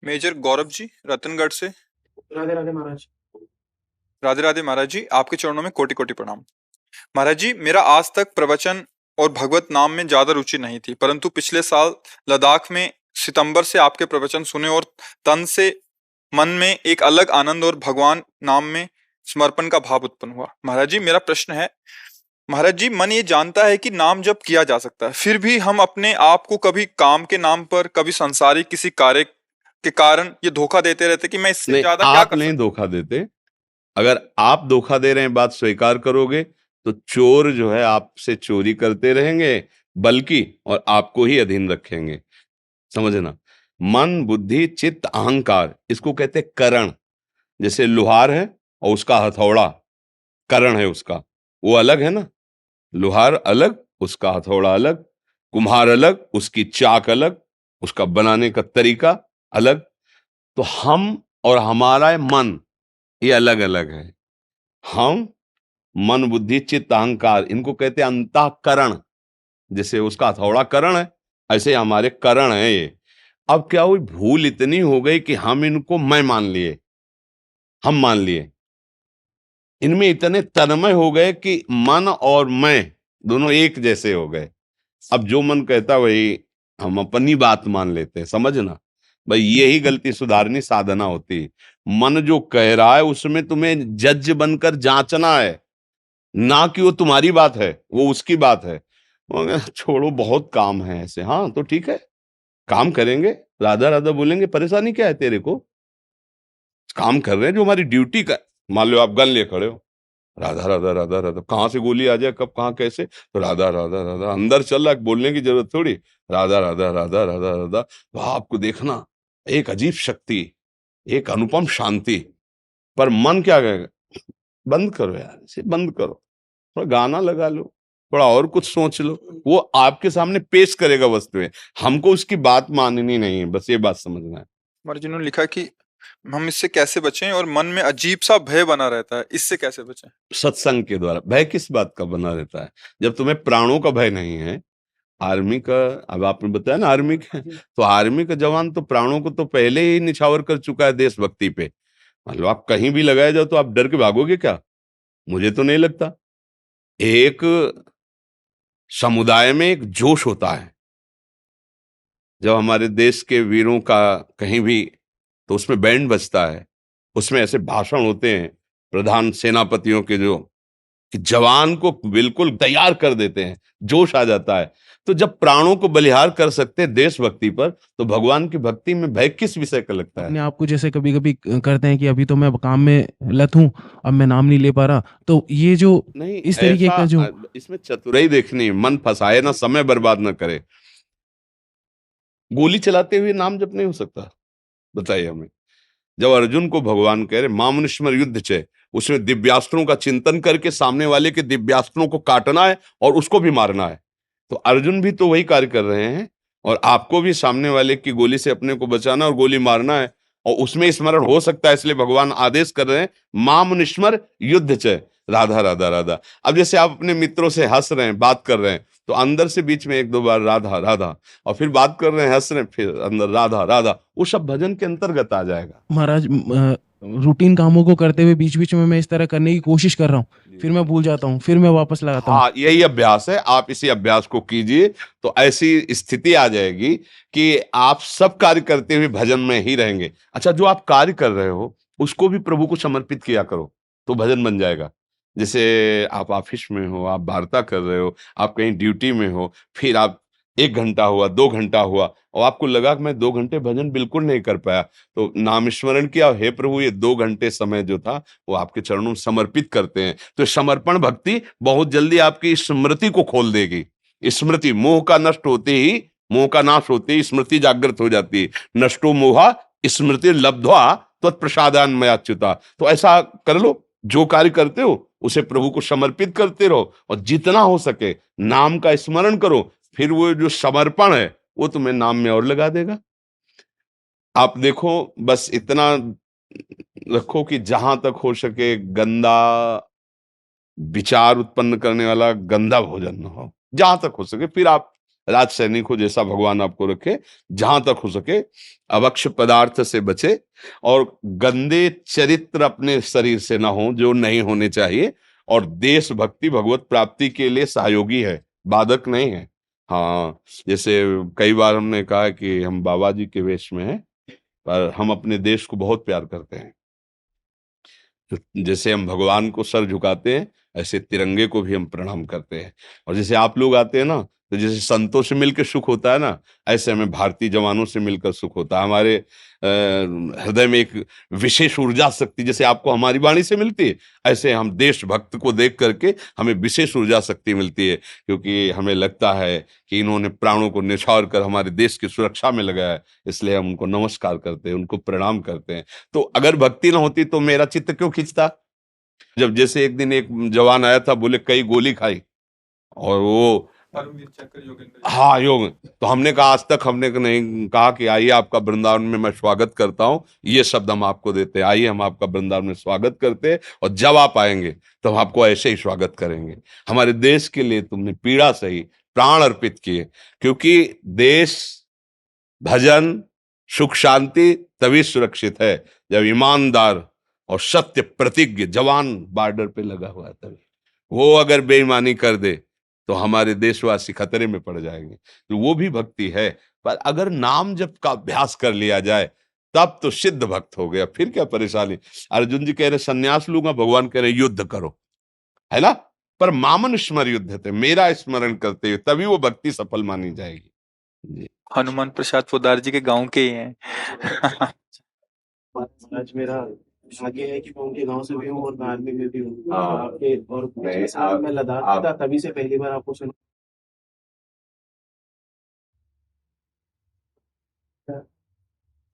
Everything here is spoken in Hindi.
मेजर गौरव जी, रतनगढ़ से। राधे राधे महाराज। राधे राधे महाराज जी, आपके चरणों में कोटि कोटि प्रणाम। महाराज जी, मेरा आज तक प्रवचन और भगवत नाम में ज्यादा रुचि नहीं थी, परंतु पिछले साल लद्दाख में सितंबर से आपके प्रवचन सुने और तन से मन में एक अलग आनंद और भगवान नाम में समर्पण का भाव उत्पन्न हुआ। महाराज जी, मेरा प्रश्न है, महाराज जी, मन ये जानता है कि नाम जप किया जा सकता है, फिर भी हम अपने आप को कभी काम के नाम पर, कभी संसारिक किसी कार्य के कारण ये धोखा देते रहते कि मैं इससे नहीं, ज्यादा क्या आप कर नहीं सकता धोखा देते। अगर आप धोखा दे रहे हैं, बात स्वीकार करोगे तो चोर जो है आपसे चोरी करते रहेंगे, बल्कि और आपको ही अधीन रखेंगे। समझना, मन बुद्धि चित्त अहंकार, इसको कहते हैं करण। जैसे लोहार है और उसका हथौड़ा करण है, उसका वो अलग है ना। लोहार अलग, उसका हथौड़ा अलग। कुम्हार अलग, उसकी चाक अलग, उसका बनाने का तरीका अलग। तो हम और हमारा मन ये अलग अलग है। हम मन बुद्धि चित्त अहंकार, इनको कहते हैं अंतःकरण। जैसे उसका हथौड़ा करण है, ऐसे हमारे करण है ये। अब क्या हुई, भूल इतनी हो गई कि हम इनको मैं मान लिए, हम मान लिए, इनमें इतने तन्मय हो गए कि मन और मैं दोनों एक जैसे हो गए। अब जो मन कहता वही हम अपनी बात मान लेते हैं। समझना भाई, यही गलती सुधारनी साधना होती है। मन जो कह रहा है उसमें तुम्हें जज बनकर जांचना है, ना कि वो तुम्हारी बात है, वो उसकी बात है। मगर छोड़ो, बहुत काम है ऐसे। हाँ तो ठीक है, काम करेंगे, राधा राधा बोलेंगे, परेशानी क्या है तेरे को? काम कर रहे हैं जो हमारी ड्यूटी का। मान लो आप गन लिए खड़े हो, राधा राधा राधा राधा, कहाँ से गोली आ जाए, कब कहाँ कैसे, तो राधा राधा राधा अंदर चल रहा है, बोलने की जरूरत थोड़ी। राधा राधा राधा राधा राधा, तो आपको देखना एक अजीब शक्ति, एक अनुपम शांति। पर मन क्या कहेगा, बंद करो यार, इसे बंद करो, थोड़ा गाना लगा लो, थोड़ा और कुछ सोच लो। वो आपके सामने पेश करेगा वस्तुएं, हमको उसकी बात माननी नहीं है, बस ये बात समझना है। महाराज जी ने लिखा कि हम इससे कैसे बचें, और मन में अजीब सा भय बना रहता है, इससे कैसे बचें? सत्संग के द्वारा। भय किस बात का बना रहता है? जब तुम्हें प्राणों का भय नहीं है। आर्मी का, अब आपने बताया ना आर्मी का, तो आर्मी का जवान तो प्राणों को तो पहले ही निछावर कर चुका है देशभक्ति पे। मतलब आप कहीं भी लगाए जाओ तो आप डर के भागोगे क्या? मुझे तो नहीं लगता। एक समुदाय में एक जोश होता है जब हमारे देश के वीरों का कहीं भी, तो उसमें बैंड बजता है, उसमें ऐसे भाषण होते हैं प्रधान सेनापतियों के, जो कि जवान को बिल्कुल तैयार कर देते हैं, जोश आ जाता है। तो जब प्राणों को बलिहार कर सकते हैं देशभक्ति पर, तो भगवान की भक्ति में भय किस विषय का लगता है? अपने आप को जैसे कभी कभी करते हैं कि अभी तो मैं काम में लत हूँ, अब मैं नाम नहीं ले पा रहा, तो ये जो नहीं, इस तरीके ऐसा का जो इसमें चतुराई देखनी है, मन फंसाए ना, समय बर्बाद ना करे। गोली चलाते हुए नाम जप नहीं हो सकता, बताइए हमें। जब अर्जुन को भगवान कह रहे मामुनिस्मर युद्ध चे, उसमें दिव्यास्त्रों का चिंतन करके सामने वाले के दिव्यास्त्रों को काटना है और उसको भी मारना है। तो अर्जुन भी तो वही कार्य कर रहे हैं, और आपको भी सामने वाले की गोली से अपने को बचाना और गोली मारना है, और उसमें स्मरण हो सकता है, इसलिए भगवान आदेश कर रहे हैं मामुनिस्मर युद्ध च, राधा राधा राधा। अब जैसे आप अपने मित्रों से हंस रहे हैं, बात कर रहे हैं, तो अंदर से बीच में एक दो बार राधा राधा, और फिर बात कर रहे हैं, हंस रहे हैं, फिर अंदर राधा राधा, वो सब भजन के अंतर्गत आ जाएगा। महाराज रूटीन कामों को करते हुए बीच बीच में मैं इस तरह करने की कोशिश कर रहा हूँ, फिर मैं भूल जाता हूँ, फिर मैं वापस लगाता हूँ। हाँ, यही अभ्यास है, आप इसी अभ्यास को कीजिए तो ऐसी स्थिति आ जाएगी कि आप सब कार्य करते हुए भजन में ही रहेंगे। अच्छा, जो आप कार्य कर रहे हो उसको भी प्रभु को समर्पित किया करो, तो भजन बन जाएगा। जैसे आप ऑफिस में हो, आप वार्ता कर रहे हो, आप कहीं ड्यूटी में हो, फिर आप 1 घंटा हुआ, 2 घंटा हुआ, और आपको लगा कि मैं 2 घंटे भजन बिल्कुल नहीं कर पाया, तो नाम स्मरण किया, हे प्रभु ये 2 घंटे समय जो था वो आपके चरणों में समर्पित करते हैं। तो समर्पण भक्ति बहुत जल्दी आपकी स्मृति को खोल देगी। स्मृति, मोह का नष्ट होते ही, मोह का नाश होते ही स्मृति जागृत हो जाती है। नष्टो मोहा स्मृति लब्ध्वा तत्प्रसादान मयाच्युता। तो ऐसा कर लो, जो कार्य करते हो उसे प्रभु को समर्पित करते रहो, और जितना हो सके नाम का स्मरण करो, फिर वो जो समर्पण है वो तुम्हें नाम में और लगा देगा। आप देखो, बस इतना रखो कि जहां तक हो सके गंदा विचार उत्पन्न करने वाला गंदा भोजन न हो, जहां तक हो सके। फिर आप राज सैनिक हो, जैसा भगवान आपको रखे, जहां तक हो सके अभक्ष्य पदार्थ से बचे और गंदे चरित्र अपने शरीर से ना हो जो नहीं होने चाहिए, और देशभक्ति भगवत प्राप्ति के लिए सहयोगी है, बाधक नहीं है। हाँ, जैसे कई बार हमने कहा कि हम बाबा जी के वेश में हैं, पर हम अपने देश को बहुत प्यार करते हैं। तो जैसे हम भगवान को सर झुकाते हैं, ऐसे तिरंगे को भी हम प्रणाम करते हैं। और जैसे आप लोग आते हैं ना, तो जैसे संतों से मिलकर सुख होता है ना, ऐसे हमें भारतीय जवानों से मिलकर सुख होता है। हमारे हृदय में एक विशेष ऊर्जा शक्ति जैसे आपको हमारी वाणी से मिलती है, ऐसे हम देशभक्त को देख करके हमें विशेष ऊर्जा शक्ति मिलती है, क्योंकि हमें लगता है कि इन्होंने प्राणों को न्यौछावर कर हमारे देश की सुरक्षा में लगाया है, इसलिए हम उनको नमस्कार करते हैं, उनको प्रणाम करते हैं। तो अगर भक्ति ना होती तो मेरा चित्त क्यों खींचता? जब जैसे एक दिन एक जवान आया था, बोले कई गोली खाई, और वो परमवीर चक्र योगेंद्र। हाँ योग, तो हमने कहा आज तक हमने नहीं कहा कि आइए आपका वृंदावन में मैं स्वागत करता हूँ, ये शब्द हम आपको देते हैं, आइए हम आपका वृंदावन में स्वागत करते हैं, और जब आप आएंगे तो हम आपको ऐसे ही स्वागत करेंगे। हमारे देश के लिए तुमने पीड़ा सही, प्राण अर्पित किए, क्योंकि देश, भजन, सुख शांति तभी सुरक्षित है जब ईमानदार और सत्य प्रतिज्ञ जवान बॉर्डर पे लगा हुआ है, तभी। वो अगर बेईमानी कर दे तो हमारे देशवासी खतरे में पड़ जाएंगे। तो वो भी भक्ति है, पर अगर नाम जप का अभ्यास कर लिया जाए तब तो सिद्ध भक्त हो गया, फिर क्या परेशानी। अर्जुन जी कह रहे संन्यास लूंगा, भगवान कह रहे युद्ध करो, है ना। पर मामन स्मर युद्ध थे, मेरा स्मरण करते हुए, तभी वो भक्ति सफल मानी जाएगी जी। हनुमान प्रसाद पोदार जी के गांव के ही हैं। आज मेरा भाग्य है कि मैं उनके गांव से भी हूँ और मैं आर्मी में भी हूँ। हाँ। आपके और पिछले साल मैं लद्दाख आप- था, तभी से पहली बार आपको सुना।